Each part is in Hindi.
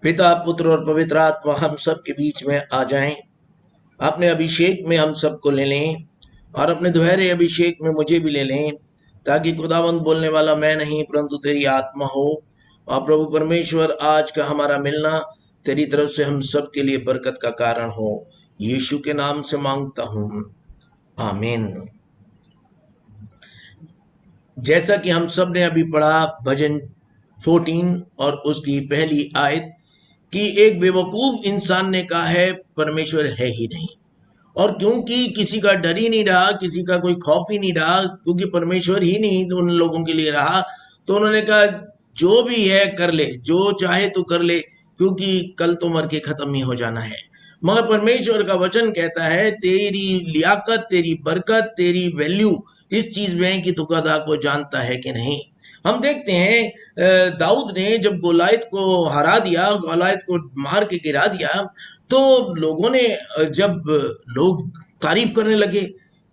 पिता, पुत्र और पवित्र आत्मा हम सब के बीच में आ जाएं। अपने अभिषेक में हम सबको ले लें और अपने दोहरे अभिषेक में मुझे भी ले लें, ताकि खुदावंद बोलने वाला मैं नहीं परंतु तेरी आत्मा हो। और प्रभु परमेश्वर, आज का हमारा मिलना तेरी तरफ से हम सब के लिए बरकत का कारण हो। यीशु के नाम से मांगता हूँ, आमीन। जैसा कि हम सब ने अभी पढ़ा भजन 14 और उसकी पहली आयत कि एक बेवकूफ इंसान ने कहा है परमेश्वर है ही नहीं। और क्योंकि किसी का डर ही नहीं रहा, किसी का कोई खौफ ही नहीं रहा, क्योंकि परमेश्वर ही नहीं उन लोगों के लिए रहा, तो उन्होंने कहा जो भी है कर ले, जो चाहे तो कर ले, क्योंकि कल तो मर के खत्म ही हो जाना है। मगर परमेश्वर का वचन कहता है तेरी लियाकत, तेरी बरकत, तेरी वैल्यू इस चीज में है कि तू खुदा को जानता है कि नहीं। हम देखते हैं दाऊद ने जब गोलायत को हरा दिया, गोलायत को मार के गिरा दिया, तो लोगों ने जब लोग तारीफ करने लगे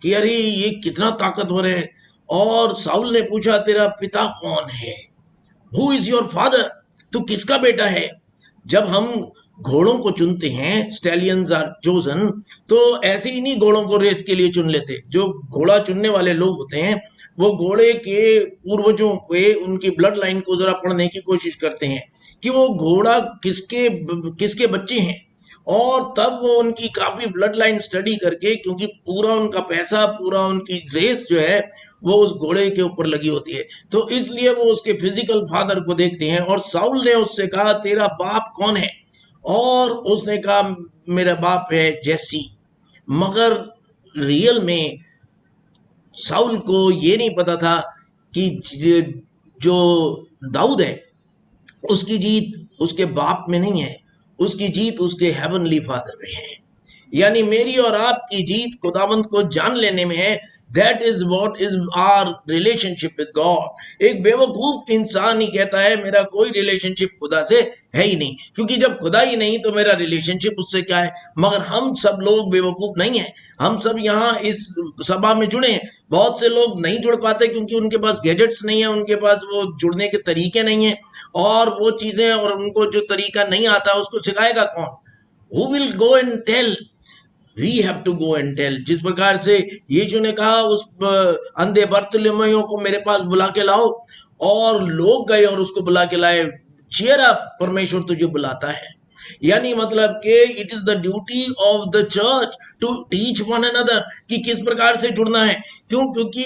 कि अरे ये कितना ताकतवर है, और साउल ने पूछा तेरा पिता कौन है, हु इज योर फादर, तू किसका बेटा है। जब हम घोड़ों को चुनते हैं, स्टैलियंस आर चोजन, तो ऐसे ही नहीं घोड़ों को रेस के लिए चुन लेते। जो घोड़ा चुनने वाले लोग होते हैं वो घोड़े के पूर्वजों पे उनकी ब्लड लाइन को जरा पढ़ने की कोशिश करते हैं कि वो घोड़ा किसके बच्चे हैं, और तब वो उनकी काफी ब्लड लाइन स्टडी करके, क्योंकि पूरा उनका पैसा, पूरा उनकी रेस जो है वो उस घोड़े के ऊपर लगी होती है, तो इसलिए वो उसके फिजिकल फादर को देखते हैं। और साउल ने उससे कहा तेरा बाप कौन है, और उसने कहा मेरा बाप है जैसी। मगर रियल में साउल को ये नहीं पता था कि जो दाऊद है उसकी जीत उसके बाप में नहीं है, उसकी जीत उसके हेवनली फादर में है। यानी मेरी और आपकी जीत खुदावंद को जान लेने में है। That is what is our relationship with God. एक बेवकूफ इंसान ही कहता है मेरा कोई रिलेशनशिप खुदा से है ही नहीं, क्योंकि जब खुदा ही नहीं तो मेरा रिलेशनशिप उससे क्या है। मगर हम सब लोग बेवकूफ नहीं है, हम सब यहाँ इस सभा में जुड़े हैं। बहुत से लोग नहीं जुड़ पाते क्योंकि उनके पास गैजेट्स नहीं है, उनके पास वो जुड़ने के तरीके नहीं है, और वो चीजें, और उनको जो तरीका नहीं आता उसको सिखाएगा कौन? Who will go and tell? We have to go and tell। जिस प्रकार से यीशु ने कहा उस अंधे बर्तुलमेयों को मेरे पास बुला के लाओ, और लोग गए और उसको बुला के लाए। चीयर अप, परमेश्वर तुझे बुलाता है। यानी मतलब कि it is the duty of the church to teach one another कि किस प्रकार से जुड़ना है। क्यों? क्योंकि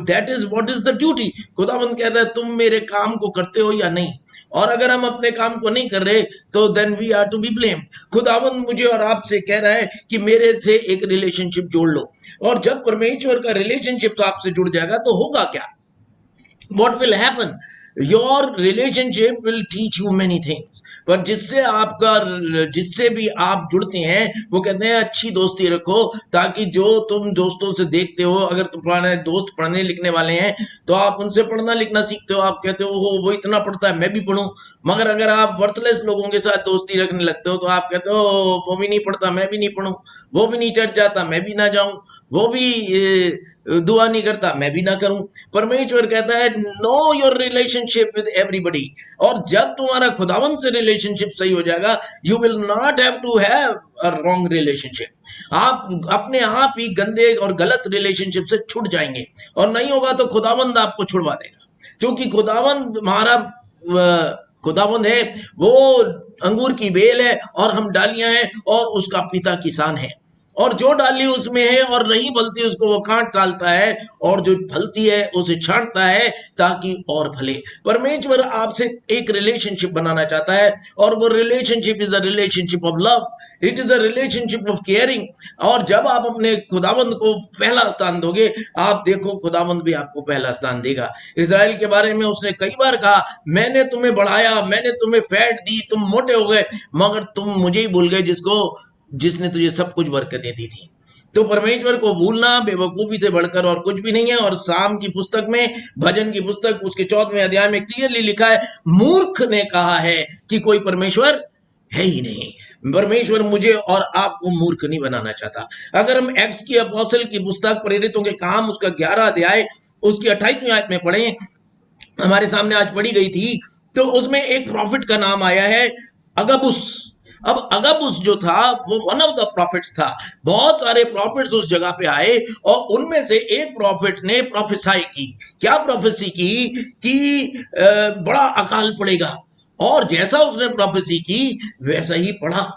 that is what is the duty. खुदावंद कहता है तुम मेरे काम को करते हो या नहीं, और अगर हम अपने काम को नहीं कर रहे तो then we are to be blame. खुदावंद मुझे और आपसे कह रहा है कि मेरे से एक रिलेशनशिप जोड़ लो, और जब परमेश्वर का रिलेशनशिप तो आपसे जुड़ जाएगा तो होगा क्या? What will happen? Your relationship will teach you many things। पर जिससे भी आप जुड़ते हैं वो कहते हैं अच्छी दोस्ती रखो, ताकि जो तुम दोस्तों से देखते हो, अगर तुम्हारे दोस्त पढ़ने लिखने वाले हैं तो आप उनसे पढ़ना लिखना सीखते हो। आप कहते हो वो इतना पढ़ता है मैं भी पढ़ूं। मगर अगर आप वर्थलेस लोगों के साथ दोस्ती रखने लगते हो तो आप कहते हो वो भी नहीं पढ़ता मैं भी नहीं पढ़ूं, वो भी नहीं चर्च जाता मैं भी ना जाऊं, वो भी दुआ नहीं करता मैं भी ना करूं। परमेश्वर कहता है know your relationship with everybody. और जब तुम्हारा खुदावंद से रिलेशनशिप सही हो जाएगा, you will not have to have a wrong relationship. आप अपने आप ही गंदे और गलत रिलेशनशिप से छूट जाएंगे, और नहीं होगा तो खुदावंद आपको छुड़वा देगा। क्योंकि खुदावंद हमारा खुदावंद है, वो अंगूर की बेल है और हम डालियां हैं, और उसका पिता किसान है। और जो डाली उसमें है और नहीं फलती उसको वो काट डालता है, और जो फलती है उसे छांटता है ताकि और फले। परमेश्वर आपसे एक रिलेशनशिप बनाना चाहता है, और वो relationship is a relationship of love, it is a relationship of caring. और जब आप अपने खुदावंद को पहला स्थान दोगे, आप देखो खुदावंद भी आपको पहला स्थान देगा। इजराइल के बारे में उसने कई बार कहा मैंने तुम्हें बढ़ाया, मैंने तुम्हें फैट दी, तुम मोटे हो गए, मगर तुम मुझे ही भूल गए जिसने तुझे सब कुछ बरकतें दी थी। तो परमेश्वर को भूलना बेवकूफी से बढ़कर और कुछ भी नहीं है। और साम की पुस्तक में, भजन की पुस्तक उसके 14वें अध्याय में क्लियरली लिखा है, मूर्ख ने कहा है कि कोई परमेश्वर है ही नहीं। परमेश्वर मुझे और आपको मूर्ख नहीं बनाना चाहता। अगर हम एक्ट्स की अपोस्टल की पुस्तक प्रेरितों के काम उसका 11 अध्याय उसकी 28वीं आयत में पढ़ें, हमारे सामने आज पढ़ी गई थी, तो उसमें एक प्रॉफिट का नाम आया है अगबुस। अब अगबुस जो था वो वन ऑफ द प्रॉफिट्स था। बहुत सारे प्रॉफिट्स उस जगह पे आए और उनमें से एक प्रॉफिट ने प्रोफेसाई की। क्या प्रोफेसी की कि बड़ा अकाल पड़ेगा, और जैसा उसने प्रोफेसी की वैसा ही पड़ा।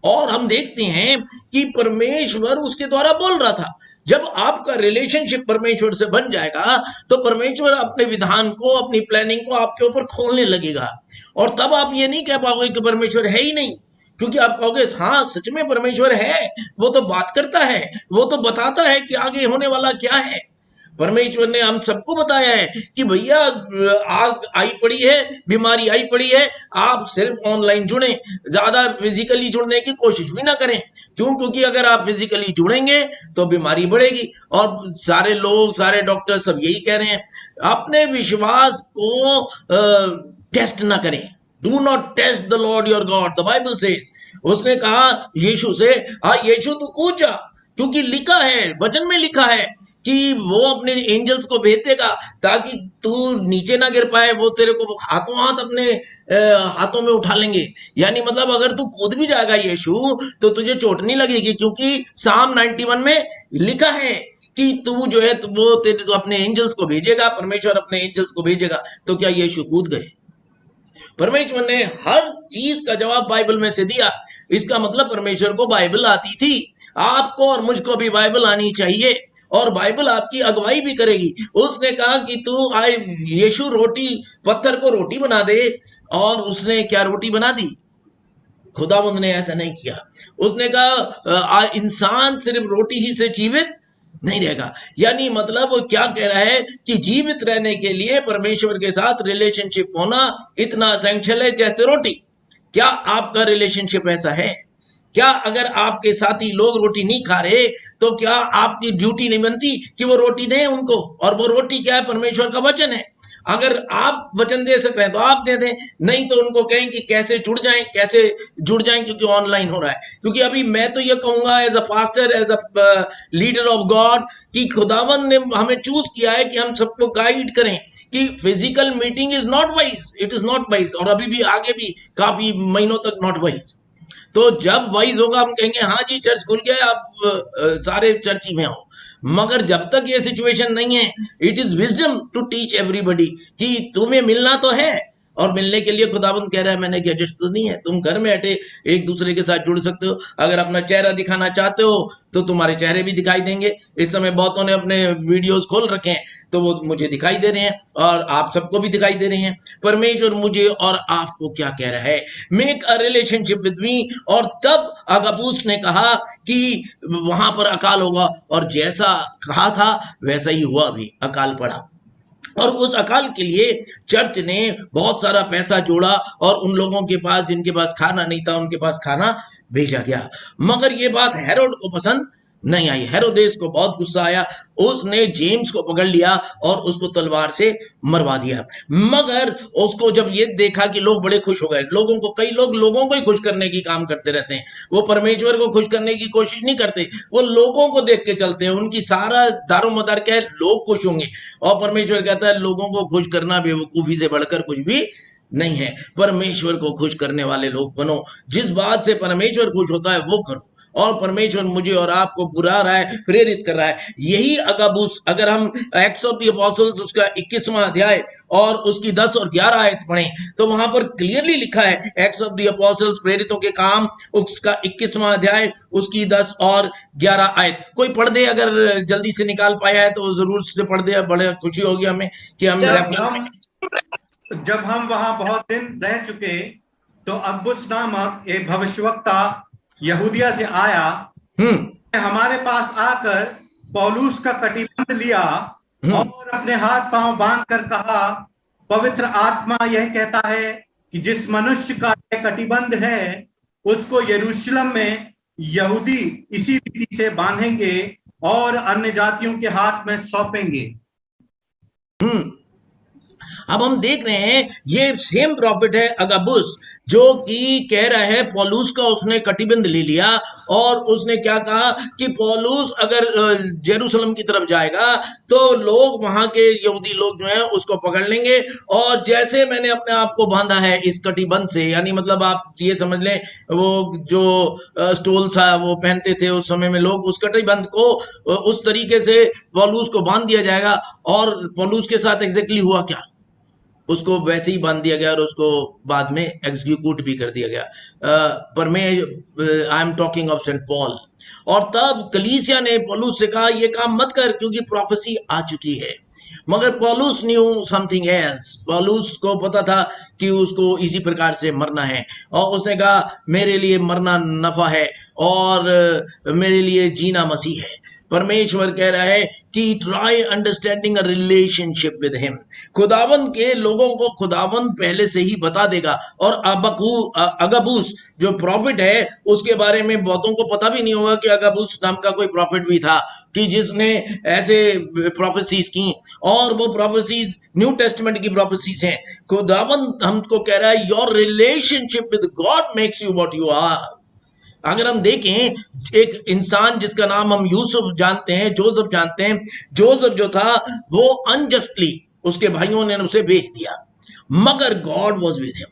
और हम देखते हैं कि परमेश्वर उसके द्वारा बोल रहा था। जब आपका रिलेशनशिप परमेश्वर से बन जाएगा तो परमेश्वर अपने विधान को, अपनी प्लानिंग को आपके ऊपर खोलने लगेगा। और तब आप ये नहीं कह पाओगे कि परमेश्वर है ही नहीं, क्योंकि आप कहोगे हाँ सच में परमेश्वर है, वो तो बात करता है, वो तो बताता है कि आगे होने वाला क्या है। परमेश्वर ने हम सबको बताया है कि भैया आग आई पड़ी है, बीमारी आई पड़ी है, आप सिर्फ ऑनलाइन जुड़े, ज्यादा फिजिकली जुड़ने की कोशिश भी ना करें। क्यों? क्योंकि अगर आप फिजिकली जुड़ेंगे तो बीमारी बढ़ेगी। और सारे लोग, सारे डॉक्टर सब यही कह रहे हैं, अपने विश्वास को टेस्ट ना करें। Do not test the Lord your God, the Bible says. उसने कहा यीशु से, हाँ यीशु तू कूद जा, क्योंकि लिखा है, वचन में लिखा है कि वो अपने एंजल्स को भेज देगा ताकि तू नीचे ना गिर पाए, वो तेरे को हाथों हाथ अपने हाथों में उठा लेंगे। यानी मतलब अगर तू कूद भी जाएगा यीशु तो तुझे चोट नहीं लगेगी, क्योंकि साम 91 में लिखा है कि तू जो है वो तेरे तो अपने एंजल्स को भेजेगा, परमेश्वर अपने एंजल्स को भेजेगा। तो क्या यीशु कूद गए? परमेश्वर ने हर चीज का जवाब बाइबल में से दिया। इसका मतलब परमेश्वर को बाइबल आती थी। आपको और मुझको भी बाइबल आनी चाहिए, और बाइबल आपकी अगुवाई भी करेगी। उसने कहा कि तू आए यीशु रोटी, पत्थर को रोटी बना दे, और उसने क्या रोटी बना दी? खुदावंद ने ऐसा नहीं किया। उसने कहा इंसान सिर्फ रोटी ही से जीवित नहीं रहेगा। यानी मतलब वो क्या कह रहा है कि जीवित रहने के लिए परमेश्वर के साथ रिलेशनशिप होना इतना असेंशियल है जैसे रोटी। क्या आपका रिलेशनशिप ऐसा है? क्या अगर आपके साथी लोग रोटी नहीं खा रहे तो क्या आपकी ड्यूटी नहीं बनती कि वो रोटी दें उनको? और वो रोटी क्या है? परमेश्वर का वचन है। अगर आप वचन दे सक रहे हैं तो आप दे दें, नहीं तो उनको कहें कि कैसे जुड़ जाएं, कैसे जुड़ जाएं, क्योंकि ऑनलाइन हो रहा है। क्योंकि अभी मैं तो ये कहूंगा as a pastor, as a leader of God, कि खुदावन ने हमें चूज किया है कि हम सबको गाइड करें कि physical meeting is not wise, it is not wise, और अभी भी आगे भी काफी महीनों तक नॉट वाइज। तो जब वाइज होगा हम कहेंगे हाँ जी चर्च खुल गया, आप सारे चर्च ही में आओ। मगर जब तक ये सिचुएशन नहीं है, it is wisdom to teach everybody कि तुम्हें मिलना तो है, और मिलने के लिए खुदाबंद कह रहा है मैंने गैजेट्स तो नहीं है, तुम घर में बैठे एक दूसरे के साथ जुड़ सकते हो। अगर अपना चेहरा दिखाना चाहते हो तो तुम्हारे चेहरे भी दिखाई देंगे। इस समय बहुतों ने अपने वीडियोस खोल रखे हैं तो वो मुझे दिखाई दे रहे हैं, और आप सबको भी दिखाई दे रहे हैं। परमेश्वर मुझे और आपको क्या कह रहा है? Make a relationship with me. और तब अगबूस ने कहा कि वहां पर अकाल होगा, और जैसा कहा था वैसा ही हुआ, भी अकाल पड़ा। और उस अकाल के लिए चर्च ने बहुत सारा पैसा जोड़ा, और उन लोगों के पास जिनके पास खाना नहीं था उनके पास खाना भेजा गया। मगर ये बात हेरोड को पसंद नहीं आई। हेरोदेस को बहुत गुस्सा आया। उसने जेम्स को पकड़ लिया और उसको तलवार से मरवा दिया। मगर उसको जब ये देखा कि लोग बड़े खुश हो गए, लोगों को, कई लोग लोगों को ही खुश करने की काम करते रहते हैं, वो परमेश्वर को खुश करने की कोशिश नहीं करते, वो लोगों को देख के चलते हैं। उनकी सारा दारोमदार क्या है? लोग खुश होंगे। और परमेश्वर कहता है लोगों को खुश करना बेवकूफी से बढ़कर कुछ भी नहीं है। परमेश्वर को खुश करने वाले लोग बनो। जिस बात से परमेश्वर खुश होता है वो करो। और परमेश्वर मुझे और आपको बुला रहा है, प्रेरित कर रहा है। यही अगबूस, अगर हम एक्ट्स ऑफ द अपोस्टल्स उसका 21वां अध्याय और उसकी 10 और 11 आयत पढ़ें तो वहां पर क्लियरली लिखा है, एक्ट्स ऑफ द अपोस्टल्स, प्रेरितों के काम, उसका 21वां अध्याय, उसकी 10 और 11 आयत। कोई पढ़ दे, अगर जल्दी से निकाल पाया है तो जरूर से पढ़ दे, बड़े खुशी होगी हमें कि हम जब हम वहां बहुत दिन रह चुके तो अगबुस नामक एक भविष्यवक्ता यहूदिया से आया, हमारे पास आकर पौलुस का कटिबंध लिया और अपने हाथ पांव बांध कर कहा, पवित्र आत्मा यह कहता है कि जिस मनुष्य का यह कटिबंध है उसको यरूशलेम में यहूदी इसी रीति से बांधेंगे और अन्य जातियों के हाथ में सौंपेंगे। अब हम देख रहे हैं ये सेम प्रॉफिट है अगबुस, जो कि कह रहा है पौलुस का उसने कटिबंध ले लिया और उसने क्या कहा कि पौलुस अगर जेरूशलेम की तरफ जाएगा तो लोग, वहां के यहूदी लोग जो हैं उसको पकड़ लेंगे, और जैसे मैंने अपने आप को बांधा है इस कटिबंध से, यानी मतलब आप ये समझ लें वो जो स्टोल सा वो पहनते थे उस समय में लोग, उस कटिबंध को उस तरीके से पौलुस को बांध दिया जाएगा। और पौलुस के साथ एग्जैक्टली हुआ क्या, उसको वैसे ही बांध दिया गया और उसको बाद में एग्जीक्यूट भी कर दिया गया। पर मैं I am talking of Saint Paul. और तब कलीसिया ने पौलुस से कहा ये काम मत कर क्योंकि प्रोफेसी आ चुकी है। मगर पौलुस न्यू समथिंग एल्स, पौलुस को पता था कि उसको इसी प्रकार से मरना है, और उसने कहा मेरे लिए मरना नफा है और मेरे लिए जीना मसीह है। परमेश्वर कह रहा है कि try understanding a relationship with him. खुदावंद के लोगों को खुदावंद पहले से ही बता देगा, और अगबूस जो प्रॉफिट है उसके बारे में बहुतों को पता भी नहीं होगा कि अगबूस नाम का कोई प्रॉफिट भी था कि जिसने ऐसे प्रोफेसीज की, और वो प्रोफेसीज न्यू टेस्टमेंट की प्रोफेसीज हैं। खुदावंद हमको कह रहा है your relationship with God makes you what you are. अगर हम देखें एक इंसान जिसका नाम हम यूसुफ जानते हैं, जोसेफ जानते हैं, जोसेफ जो था वो अनजस्टली उसके भाइयों ने उसे बेच दिया, मगर God was with him.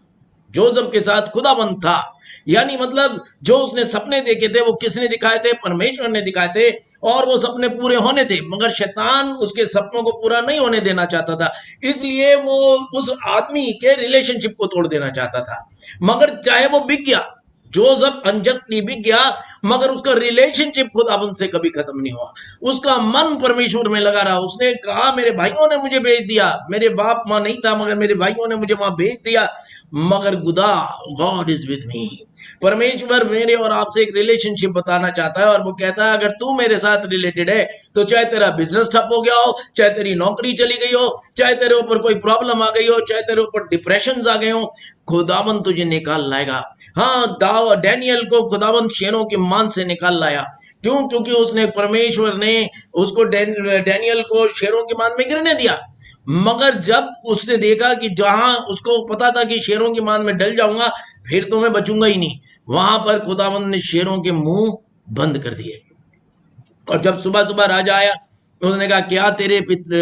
Joseph के साथ खुदाबंद था, यानी मतलब जो उसने सपने देखे थे वो किसने दिखाए थे, परमेश्वर ने दिखाए थे, और वो सपने पूरे होने थे, मगर शैतान उसके सपनों को पूरा नहीं होने देना चाहता था, इसलिए वो उस आदमी के रिलेशनशिप को तोड़ देना चाहता था। मगर चाहे वो बिक गया, जोसेफ अनजस्टली बिक गया, मगर उसका रिलेशनशिप खुदाबंद से कभी खत्म नहीं हुआ। उसका मन परमेश्वर में लगा रहा। उसने कहा मेरे भाइयों ने मुझे भेज दिया, मेरे बाप माँ नहीं था मगर मेरे भाइयों ने मुझे वहां भेज दिया, मगर खुदा गॉड इज विद मी। परमेश्वर मेरे और आपसे एक रिलेशनशिप बताना चाहता है, और वो कहता है अगर तू मेरे साथ रिलेटेड है तो चाहे तेरा बिजनेस ठप हो गया हो, चाहे तेरी नौकरी चली गई हो, चाहे तेरे ऊपर कोई प्रॉब्लम आ गई हो, चाहे तेरे ऊपर डिप्रेशन आ गए हो, खुदावन तुझे निकाल लाएगा। हाँ, डैनियल को खुदावन शेरों की मान से निकाल लाया। क्यों? क्योंकि उसने, परमेश्वर ने उसको डैनियल को शेरों की मान में गिरने दिया। मगर जब उसने देखा कि जहां उसको पता था कि शेरों की मान में डल जाऊंगा फिर तो मैं बचूंगा ही नहीं, वहां पर खुदावंद ने शेरों के मुंह बंद कर दिए। और जब सुबह सुबह राजा आया उसने कहा क्या तेरे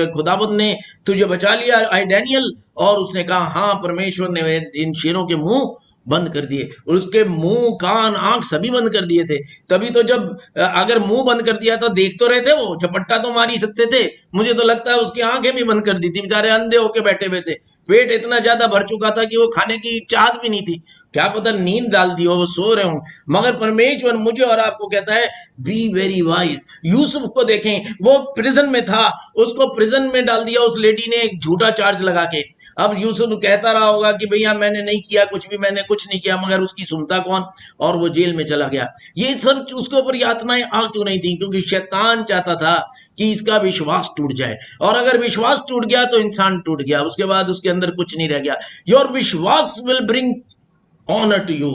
खुदावंद ने तुझे बचा लिया आई डैनियल? और उसने कहा हाँ, परमेश्वर ने इन शेरों के मुंह बंद कर दिए, और उसके मुंह कान आंख सभी बंद कर दिए थे। तभी तो जब अगर मुंह बंद कर दिया तो देख तो रहे थे, वो झपट्टा तो मार ही सकते थे। मुझे तो लगता है उसकी आंखें भी बंद कर दी थी, बेचारे अंधे होके बैठे हुए थे। पेट इतना ज्यादा भर चुका था कि वो खाने की चाहत भी नहीं थी, क्या पता नींद डाल दी हो, वो सो रहे हो। मगर परमेश्वर मुझे और आपको कहता है बी वेरी वाइज। यूसुफ को देखें, वो प्रिजन में था, उसको प्रिजन में डाल दिया उस लेडी ने एक झूठा चार्ज लगा के। अब यूसुफ कहता रहा होगा कि भैया मैंने नहीं किया कुछ भी, मैंने कुछ नहीं किया, मगर उसकी सुनता कौन, और वो जेल में चला गया। ये सब उसके ऊपर यातनाएं आ क्यों नहीं थी? क्योंकि शैतान चाहता था कि इसका विश्वास टूट जाए, और अगर विश्वास टूट गया तो इंसान टूट गया, उसके बाद उसके अंदर कुछ नहीं रह गया। योर विश्वास will bring honour to you.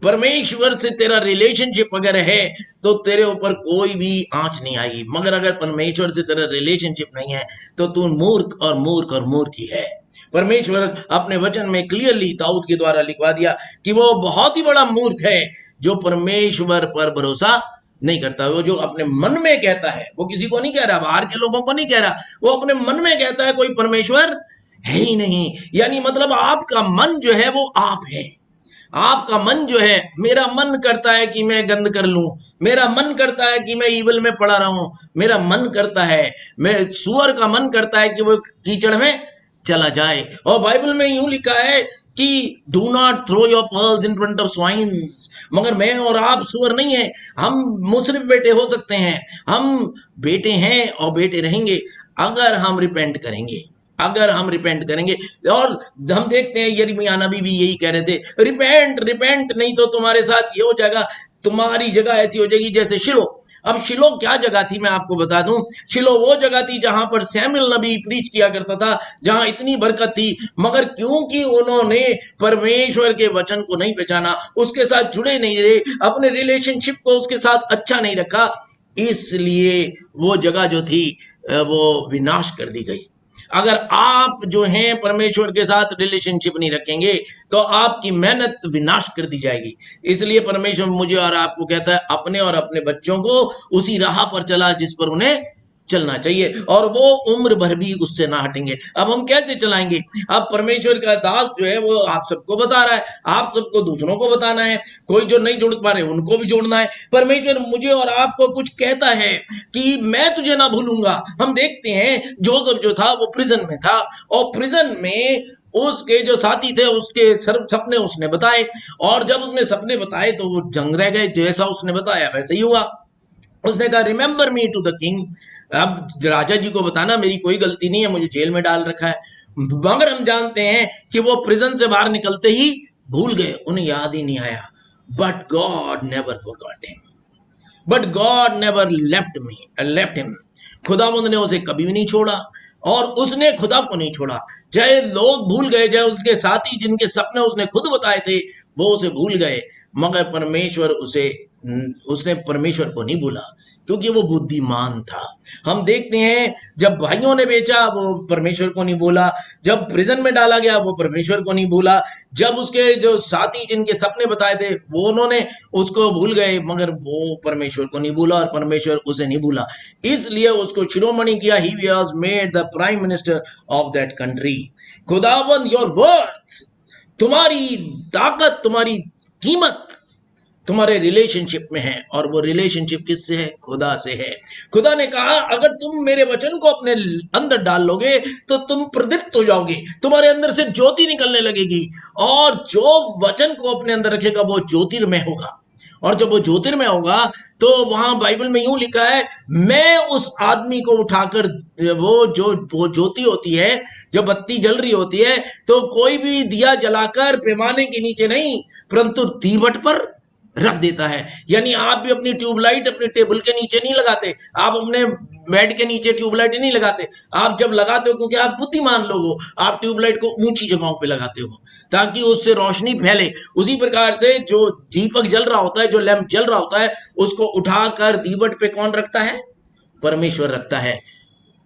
परमेश्वर से तेरा रिलेशनशिप अगर है तो तेरे ऊपर कोई भी आंच नहीं आएगी, मगर अगर परमेश्वर से तेरा रिलेशनशिप नहीं है तो तू मूर्ख और मूर्ख और मूर्ख ही है। परमेश्वर अपने वचन में क्लियरली दाऊद के द्वारा लिखवा दिया कि वो बहुत ही बड़ा मूर्ख है जो परमेश्वर पर भरोसा नहीं करता। वो जो अपने मन में कहता है, वो किसी को नहीं कह रहा, बाहर के लोगों को नहीं कह रहा, वो अपने मन में कहता है कोई परमेश्वर है ही नहीं। यानी मतलब आपका मन जो है वो आप है। आपका मन जो है, मेरा मन करता है कि मैं गंद कर लूं, मेरा मन करता है कि मैं ईवल में पड़ा रहूं, मेरा मन करता है, मैं सुअर का मन करता है कि वो कीचड़ में चला जाए। और बाइबल में यूं लिखा है कि do not throw your pearls in front of swines. मगर मैं और आप सुअर नहीं है, हम मुसरिफ बेटे हो सकते हैं, हम बेटे हैं और बेटे रहेंगे अगर हम रिपेंट करेंगे, अगर हम रिपेंट करेंगे। और हम देखते हैं यिर्मयाह नबी भी यही कह रहे थे, रिपेंट रिपेंट, नहीं तो तुम्हारे साथ ये हो जाएगा, तुम्हारी जगह ऐसी हो जाएगी जैसे शिलो। अब शिलो क्या जगह थी मैं आपको बता दूं, शिलो वो जगह थी जहां पर सैमुएल नबी प्रीच किया करता था, जहां इतनी बरकत थी, मगर क्योंकि उन्होंने परमेश्वर के वचन को नहीं पहचाना, उसके साथ जुड़े नहीं रहे, अपने रिलेशनशिप को उसके साथ अच्छा नहीं रखा, इसलिए वो जगह जो थी वो विनाश कर दी गई। अगर आप जो हैं परमेश्वर के साथ रिलेशनशिप नहीं रखेंगे तो आपकी मेहनत विनाश कर दी जाएगी। इसलिए परमेश्वर मुझे और आपको कहता है अपने और अपने बच्चों को उसी राह पर चला जिस पर उन्हें चलना चाहिए, और वो उम्र भर भी उससे ना हटेंगे। अब हम कैसे चलाएंगे? अब परमेश्वर का दास जो है वो आप सबको बता रहा है, आप सबको दूसरों को बताना है, कोई जो नहीं जुड़ पा रहे उनको भी जोड़ना है। परमेश्वर मुझे और आपको कुछ कहता है कि मैं तुझे ना भूलूंगा। हम देखते हैं जोसेफ जो था वो प्रिजन में था, और प्रिजन में उसके जो साथी थे उसके सपने उसने बताए, और जब उसने सपने बताए तो वो जंग रह गए। जैसा उसने बताया वैसे ही हुआ। उसने कहा remember me to the king, अब राजा जी को बताना मेरी कोई गलती नहीं है, मुझे जेल में डाल रखा है। मगर हम जानते हैं कि वो प्रिजन से बाहर निकलते ही भूल गए, उन्हें याद ही नहीं आया। But God never forgot him, but God never left him. खुदावंद ने उसे कभी भी नहीं छोड़ा, और उसने खुदा को नहीं छोड़ा। चाहे लोग भूल गए, चाहे उसके साथी जिनके सपने उसने खुद बताए थे वो उसे भूल गए, मगर उसने परमेश्वर को नहीं भूला, क्योंकि वो बुद्धिमान था। हम देखते हैं जब भाइयों ने बेचा वो परमेश्वर को नहीं भूला, जब प्रिजन में डाला गया वो परमेश्वर को नहीं भूला, जब उसके जो साथी जिनके सपने बताए थे वो उन्होंने उसको भूल गए, मगर वो परमेश्वर को नहीं भूला और परमेश्वर उसे नहीं भूला। इसलिए उसको शिरोमणि किया। He was made the prime minister of that country. खुदावंद योर वर्थ, तुम्हारी ताकत, तुम्हारी कीमत तुम्हारे रिलेशनशिप में है, और वो रिलेशनशिप किससे है? खुदा से है। खुदा ने कहा अगर तुम मेरे वचन को अपने अंदर डाल लोगे तो तुम प्रदीप्त हो जाओगे, तुम्हारे अंदर से ज्योति निकलने लगेगी, और जो वचन को अपने अंदर रखेगा वो ज्योतिर्मय होगा। और जब वो ज्योतिर्मय होगा तो वहां बाइबल में यूं लिखा है, मैं उस आदमी को उठाकर, वो ज्योति होती है, जब बत्ती जल रही होती है तो कोई भी दिया जलाकर पैमाने के नीचे नहीं परंतु दीवट पर रख देता है। यानी आप भी अपनी ट्यूबलाइट अपने टेबल के नीचे नहीं लगाते, आप अपने बेड के नीचे ट्यूबलाइट नहीं लगाते। आप जब लगाते हो, क्योंकि आप बुद्धिमान लोग हो, आप ट्यूबलाइट को ऊंची जगहों पे लगाते हो ताकि उससे रोशनी फैले। उसी प्रकार से जो दीपक जल रहा होता है, जो लैंप जल रहा होता है, उसको उठाकर दीवट पे कौन रखता है? परमेश्वर रखता है।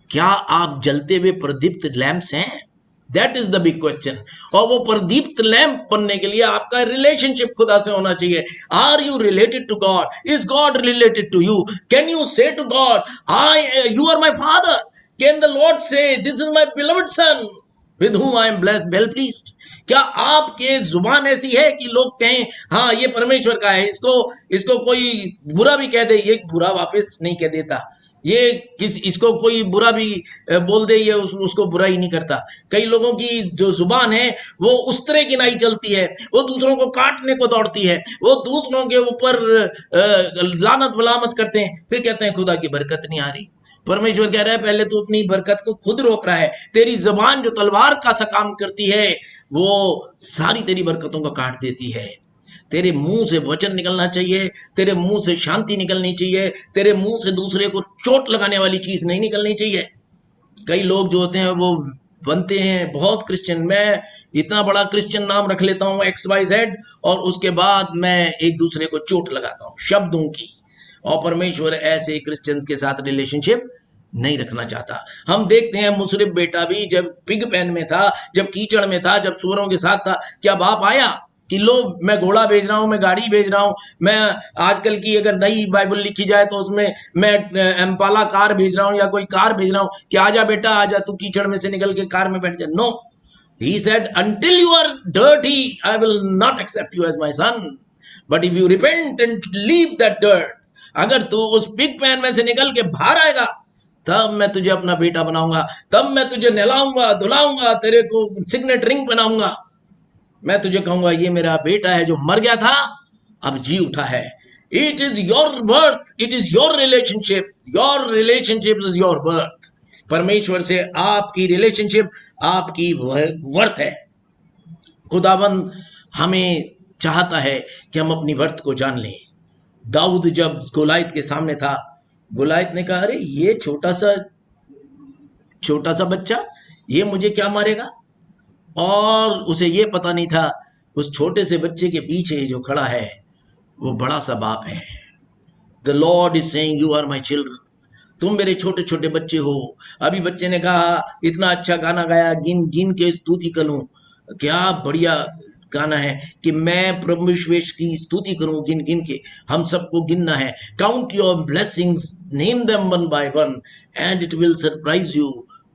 क्या आप जलते हुए प्रदीप्त लैंप्स हैं? That is the big question. और वो प्रदीप्त लैंप बनने के लिए आपका रिलेशनशिप खुदा से होना चाहिए। Are you related to God? Is God related to you? Can you say to God you are my father? Can the Lord say this is my beloved son with whom I am well pleased? क्या आपके जुबान ऐसी है कि लोग कहें हाँ ये परमेश्वर का है, इसको कोई बुरा भी कह दे ये बुरा वापस नहीं कह देता, इसको कोई बुरा भी बोल दे ये उसको बुरा ही नहीं करता। कई लोगों की जो जुबान है वो उस तरह की नहीं चलती है, वो दूसरों को काटने को दौड़ती है, वो दूसरों के ऊपर लानत वलामत करते हैं, फिर कहते हैं खुदा की बरकत नहीं आ रही। परमेश्वर कह रहा है पहले तू अपनी बरकत को खुद रोक रहा है। तेरी जुबान जो तलवार का सा काम करती है वो सारी तेरी बरकतों को काट देती है। तेरे मुंह से वचन निकलना चाहिए, तेरे मुंह से शांति निकलनी चाहिए, तेरे मुंह से दूसरे को चोट लगाने वाली चीज नहीं निकलनी चाहिए। कई लोग जो होते हैं वो बनते हैं बहुत क्रिश्चियन, मैं इतना बड़ा क्रिश्चियन नाम रख लेता हूँ XYZ, और उसके बाद मैं एक दूसरे को चोट लगाता हूँ शब्दों की। और परमेश्वर ऐसे क्रिश्चियंस के साथ रिलेशनशिप नहीं रखना चाहता। हम देखते हैं मुशरिफ बेटा भी जब पिग पेन में था, जब कीचड़ में था, जब सूअरों के साथ था, क्या बाप आया कि लो मैं घोड़ा भेज रहा हूं, मैं गाड़ी भेज रहा हूं, मैं आजकल की अगर नई बाइबल लिखी जाए तो उसमें मैं एम्पाला कार भेज रहा हूं या कोई कार भेज रहा हूं कि आजा बेटा आजा, तू कीचड़ में से निकल के कार में बैठ जा। No, he said until you are dirty I will not accept you as my son, but if you repent and leave that dirt, अगर तू उस पिग पैन में से निकल के बाहर आएगा तब मैं तुझे अपना बेटा बनाऊंगा, तब मैं तुझे नहलाऊंगा धुलाऊंगा, तेरे को सिग्नेट रिंग बनाऊंगा, मैं तुझे कहूंगा ये मेरा बेटा है जो मर गया था अब जी उठा है। It is your birth, it is your relationship, your relationship is your birth. परमेश्वर से आपकी रिलेशनशिप आपकी वर्थ है। खुदावंद हमें चाहता है कि हम अपनी वर्थ को जान लें। दाऊद जब गोलायत के सामने था, गोलायत ने कहा अरे ये छोटा सा बच्चा ये मुझे क्या मारेगा, और उसे ये पता नहीं था उस छोटे से बच्चे के पीछे जो खड़ा है वो बड़ा सा बाप है। The lord is saying you are my children, तुम मेरे छोटे छोटे बच्चे हो। अभी बच्चे ने कहा इतना अच्छा गाना गाया, गिन गिन के स्तुति करूं। क्या बढ़िया गाना है कि मैं प्रभु विश्वेश की स्तुति करूं गिन गिन के। हम सबको गिनना है। Count your blessings, name them one by one, and it will surprise you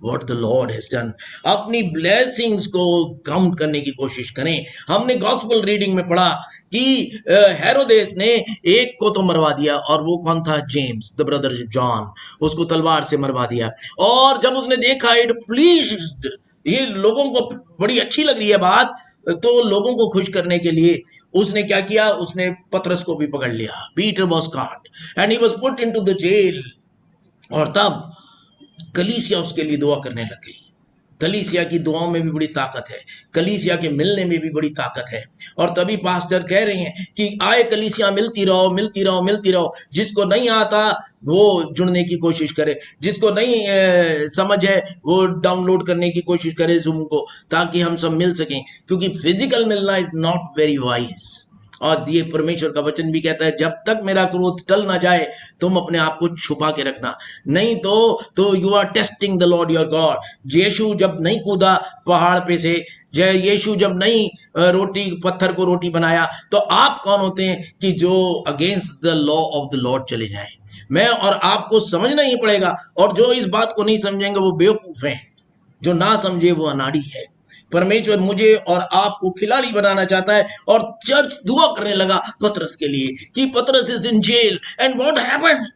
what the Lord has done. अपनी ब्लेसिंग्स को काउंट करने की कोशिश करें। हमने गॉस्पेल रीडिंग में पढ़ा कि हेरोदेस ने एक को तो मरवा दिया, और वो कौन था? जेम्स द ब्रदर जॉन, उसको तलवार से मरवा दिया। और जब उसने देखा इट प्लीज्ड, ये लोगों को बड़ी अच्छी लग रही है बात, तो लोगों को खुश करने के लिए उसने क्या किया? उसने पतरस को भी पकड़ लिया। Peter was caught and he was put into the jail. और तब कलीसिया उसके लिए दुआ करने लग गई। कलीसिया की दुआओं में भी बड़ी ताकत है, कलीसिया के मिलने में भी बड़ी ताकत है। और तभी पास्टर कह रहे हैं कि आए कलीसिया, मिलती रहो मिलती रहो मिलती रहो। जिसको नहीं आता वो जुड़ने की कोशिश करे, जिसको नहीं समझ है वो डाउनलोड करने की कोशिश करे जूम को, ताकि हम सब मिल सकें। क्योंकि फिजिकल मिलना इज नॉट वेरी वाइज। और ये परमेश्वर का वचन भी कहता है, जब तक मेरा क्रोध टल ना जाए तुम अपने आप को छुपा के रखना, नहीं तो you are testing the Lord your God. Yeshu जब नहीं कूदा पहाड़ पे से, यीशु जब नहीं रोटी पत्थर को रोटी बनाया, तो आप कौन होते हैं कि जो against the law of the Lord चले जाएं? मैं और आपको समझना ही पड़ेगा। और जो इस बात को नहीं समझेंगे वो बेवकूफ हैं, जो ना समझे वो अनाड़ी है। परमेश्वर मुझे और आपको खिलाड़ी बनाना चाहता है। और चर्च दुआ करने लगा पतरस के लिए कि पतरस is in jail. And what happened?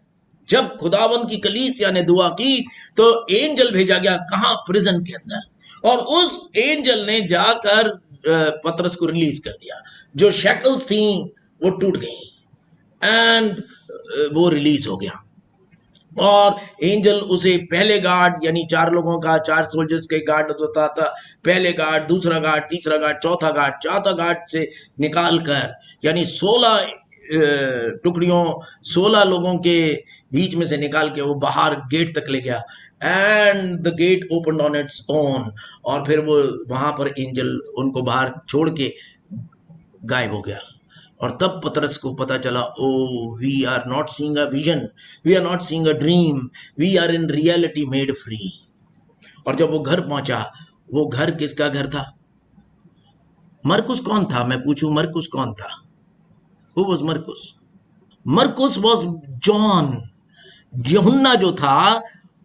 जब खुदावंद की कलीसिया ने दुआ की तो एंजल भेजा गया। कहां? प्रिजन के अंदर। और उस एंजल ने जाकर पतरस को रिलीज कर दिया। जो शैकल्स थी वो टूट गई एंड वो रिलीज हो गया। और एंजल उसे पहले गार्ड, यानी 4 लोगों का, 4 सोल्जर्स के गार्ड होता था, पहले गार्ड, दूसरा गार्ड, तीसरा गार्ड, चौथा गार्ड से निकाल कर, यानी 16 टुकड़ियों 16 लोगों के बीच में से निकाल के वो बाहर गेट तक ले गया। And the gate open on its own. और फिर वो वहां पर एंजल उनको बाहर छोड़ के गायब हो गया। और तब पतरस को पता चला, oh we are not seeing a vision, we are not seeing a dream, we are in reality made free. और जब वो घर पहुंचा, वो घर किसका घर था? मरकुस कौन था? मैं पूछूं, मरकुस कौन था? हु वाज मरकुस? मरकुस वाज जॉन। यूहन्ना जो था,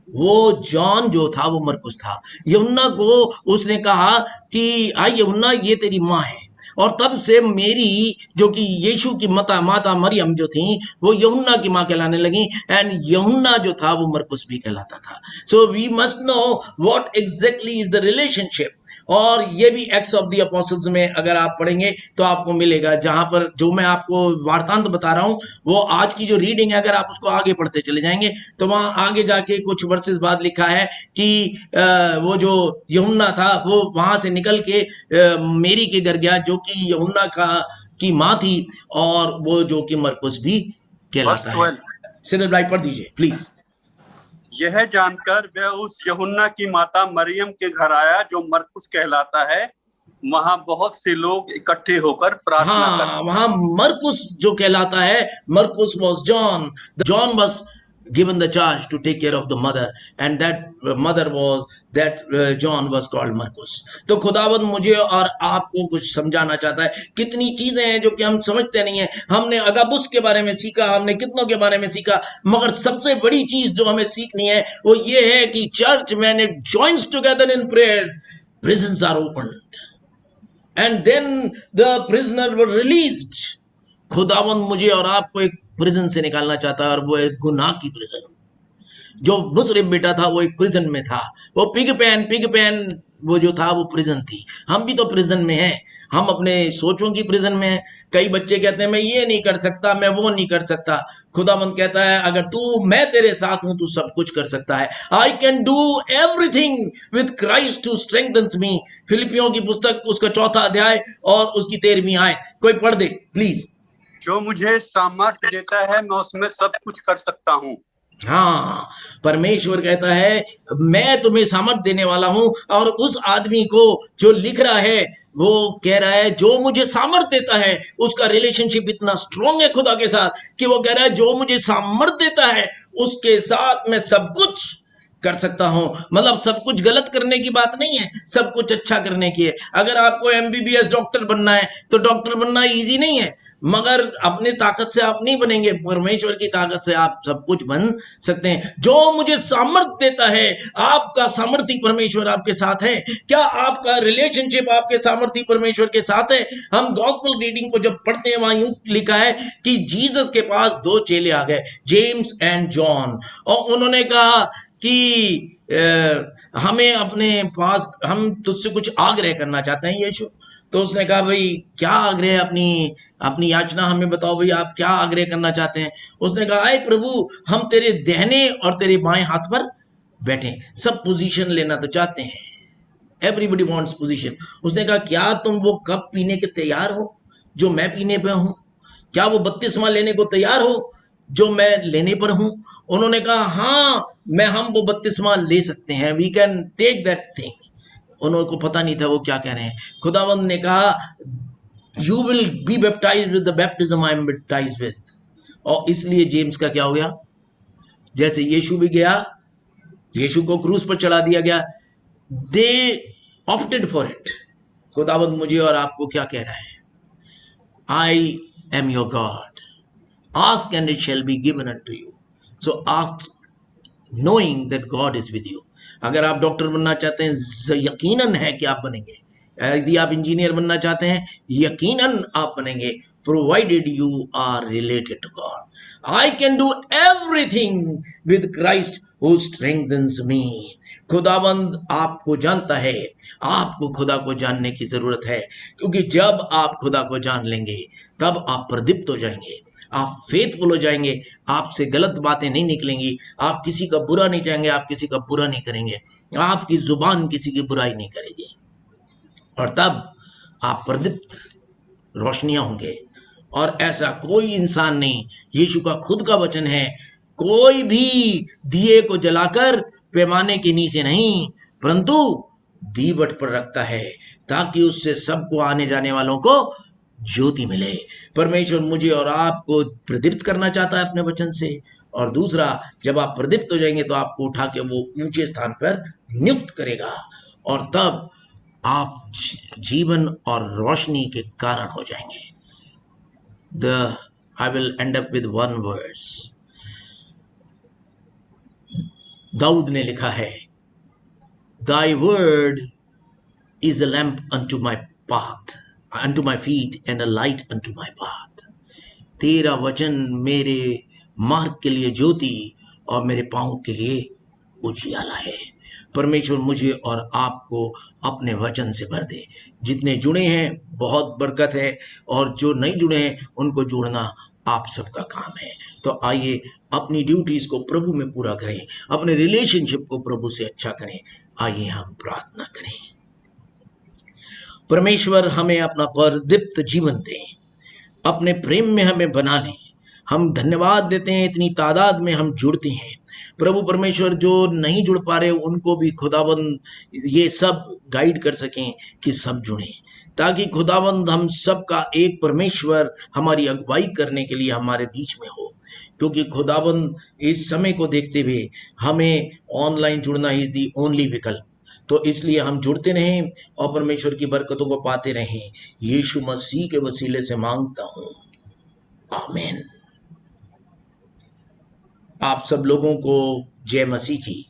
वो जॉन जो था वो मरकुस था। यूहन्ना को उसने कहा कि आ यूहन्ना, ये तेरी माँ है। और तब से मेरी, जो कि यीशु की माता मरियम जो थी, वो यूहन्ना की माँ कहलाने लगी। एंड यूहन्ना जो था वो मरकुस भी कहलाता था। So we must know what exactly is the relationship. और ये भी एक्ट्स ऑफ द अपोस्टल्स में अगर आप पढ़ेंगे तो आपको मिलेगा, जहां पर जो मैं आपको वार्तांत बता रहा हूं, वो आज की जो रीडिंग है, अगर आप उसको आगे पढ़ते चले जाएंगे तो वहां आगे जाके कुछ वर्सेस बाद लिखा है कि वो जो यूहन्ना था वो वहां से निकल के मेरी के घर गया, जो कि यूहन्ना की माँ थी, और वो जो कि मरकुस भी कहलाता है। सिर्फ लाइट पढ़ दीजिए प्लीज। यह जानकर वह उस यूहन्ना की माता मरियम के घर आया, जो मरकुस कहलाता है। वहां बहुत से लोग इकट्ठे होकर प्रार्थना करते। वहां मरकुस जो कहलाता है, मरकुस was John. John was given the charge to take care of the mother, and that mother was that John was called Marcus. तो खुदावंद मुझे और आपको कुछ समझाना चाहता है। कितनी चीजें हैं जो कि हम समझते नहीं है। हमने अगाबुस के बारे में सीखा, हमने कितनों के बारे में सीखा, मगर सबसे बड़ी चीज जो हमें सीखनी है वो ये है कि church man it joins together in prayers, prisons are opened and then the prisoner were released. खुदावंद मुझे और आपको एक प्रिजन से निकालना चाहता है, और वो एक गुनाह की प्रिजन। जो मुसरिफ बेटा था वो एक प्रिजन में था। वो पिग पेन वो जो था वो प्रिजन थी। हम भी तो प्रिजन में हैं, हम अपने सोचों की प्रिजन में हैं। कई बच्चे कहते हैं मैं ये नहीं कर सकता, मैं वो नहीं कर सकता। खुदावंद कहता है अगर मैं तेरे साथ हूं, तू सब कुछ कर सकता है। I can do everything with Christ who strengthens me. फिलिपियों की पुस्तक उसका 4वां अध्याय और उसकी 13वीं आयत, कोई पढ़ दे प्लीज। जो मुझे सामर्थ्य देता है, मैं उसमें सब कुछ कर सकता हूँ। हाँ, परमेश्वर कहता है मैं तुम्हें सामर्थ देने वाला हूं। और उस आदमी को जो लिख रहा है वो कह रहा है जो मुझे सामर्थ देता है। उसका रिलेशनशिप इतना स्ट्रॉन्ग है खुदा के साथ कि वो कह रहा है जो मुझे सामर्थ देता है उसके साथ मैं सब कुछ कर सकता हूं। मतलब सब कुछ गलत करने की बात नहीं है, सब कुछ अच्छा करने की है। अगर आपको एमबीबीएस डॉक्टर बनना है तो डॉक्टर बनना इजी नहीं है, मगर अपने ताकत से आप नहीं बनेंगे, परमेश्वर की ताकत से आप सब कुछ बन सकते हैं। जो मुझे सामर्थ्य देता है, आपका सामर्थ्य परमेश्वर आपके साथ है। क्या आपका रिलेशनशिप आपके सामर्थ्य परमेश्वर के साथ है? हम गॉस्पेल रीडिंग को जब पढ़ते हैं वहां यूं लिखा है कि जीसस के पास दो चेले आ गए, जेम्स एंड जॉन, और उन्होंने कहा कि हमें अपने पास, हम तुझसे कुछ आग्रह करना चाहते हैं यीशु। तो उसने कहा, भाई क्या आग्रह, अपनी अपनी याचना हमें बताओ, भाई आप क्या आग्रह करना चाहते हैं। उसने कहा, आए प्रभु, हम तेरे दाहिने और तेरे बाएं हाथ पर बैठे। सब पोजीशन लेना तो चाहते हैं, एवरीबडी वांट्स पोजीशन। उसने कहा, क्या तुम वो कप पीने के तैयार हो जो मैं पीने पे हूं? क्या वो बपतिस्मा लेने को तैयार हो जो मैं लेने पर हूं? उन्होंने कहा, हाँ हम वो बपतिस्मा ले सकते हैं, we can take that thing. उनको पता नहीं था वो क्या कह रहे हैं। खुदावंद ने कहा, you will be baptised with the baptism I am baptised with. और इसलिए जेम्स का क्या हो गया, जैसे यीशु भी गया, यीशु को क्रूस पर चढ़ा दिया गया, दे ऑप्टेड फॉर इट। खुदावंद मुझे और आपको क्या कह रहा है, I am your God, ask and it shall be given unto you. So ask knowing that God is with you. अगर आप डॉक्टर बनना चाहते हैं, यकीनन है कि आप बनेंगे। यदि आप इंजीनियर बनना चाहते हैं, यकीनन आप बनेंगे, provided you are related to God. I can do everything with Christ who strengthens me. खुदावंद आपको जानता है, आपको खुदा को जानने की जरूरत है, क्योंकि जब आप खुदा को जान लेंगे तब आप प्रदीप्त हो जाएंगे, आप फेथफुल हो जाएंगे, आपसे गलत बातें नहीं निकलेंगी, आप किसी का बुरा नहीं चाहेंगे, आप किसी का बुरा नहीं करेंगे, आपकी जुबान किसी की बुराई नहीं करेगी, और तब आप प्रदीप्त रोशनियां होंगे। और ऐसा कोई इंसान नहीं, यीशु का खुद का वचन है, कोई भी दिए को जलाकर पैमाने के नीचे नहीं परंतु दीवट पर रखता है, ताकि उससे सबको आने जाने वालों को ज्योति मिले। परमेश्वर मुझे और आपको प्रदीप्त करना चाहता है अपने वचन से। और दूसरा, जब आप प्रदीप्त हो जाएंगे तो आपको उठा के वो ऊंचे स्थान पर नियुक्त करेगा, और तब आप जीवन और रोशनी के कारण हो जाएंगे। I will end up with one verse. Dawood ने लिखा है, Thy word is a lamp unto my path, unto my feet and a light unto my path. तेरा वचन मेरे मार्ग के लिए ज्योति और मेरे पांव के लिए उजियाला है। परमेश्वर मुझे और आपको अपने वचन से भर दे। जितने जुड़े हैं बहुत बरकत है, और जो नहीं जुड़े हैं उनको जोड़ना आप सबका काम है। तो आइए अपनी ड्यूटीज को प्रभु में पूरा करें, अपने रिलेशनशिप को प्रभु से अच्छा करें। आइए हम प्रार्थना करें। परमेश्वर हमें अपना प्रदीप्त जीवन दें, अपने प्रेम में हमें बना लें। हम धन्यवाद देते हैं, इतनी तादाद में हम जुड़ते हैं। प्रभु परमेश्वर, जो नहीं जुड़ पा रहे उनको भी खुदावंद ये सब गाइड कर सकें कि सब जुड़ें, ताकि खुदावंद हम सबका एक परमेश्वर हमारी अगुवाई करने के लिए हमारे बीच में हो। क्योंकि खुदावंद इस समय को देखते हुए हमें ऑनलाइन जुड़ना इज दी ओनली विकल्प। तो इसलिए हम जुड़ते रहें और परमेश्वर की बरकतों को पाते रहें। यीशु मसीह के वसीले से मांगता हूं, आमीन। आप सब लोगों को जय मसीह की।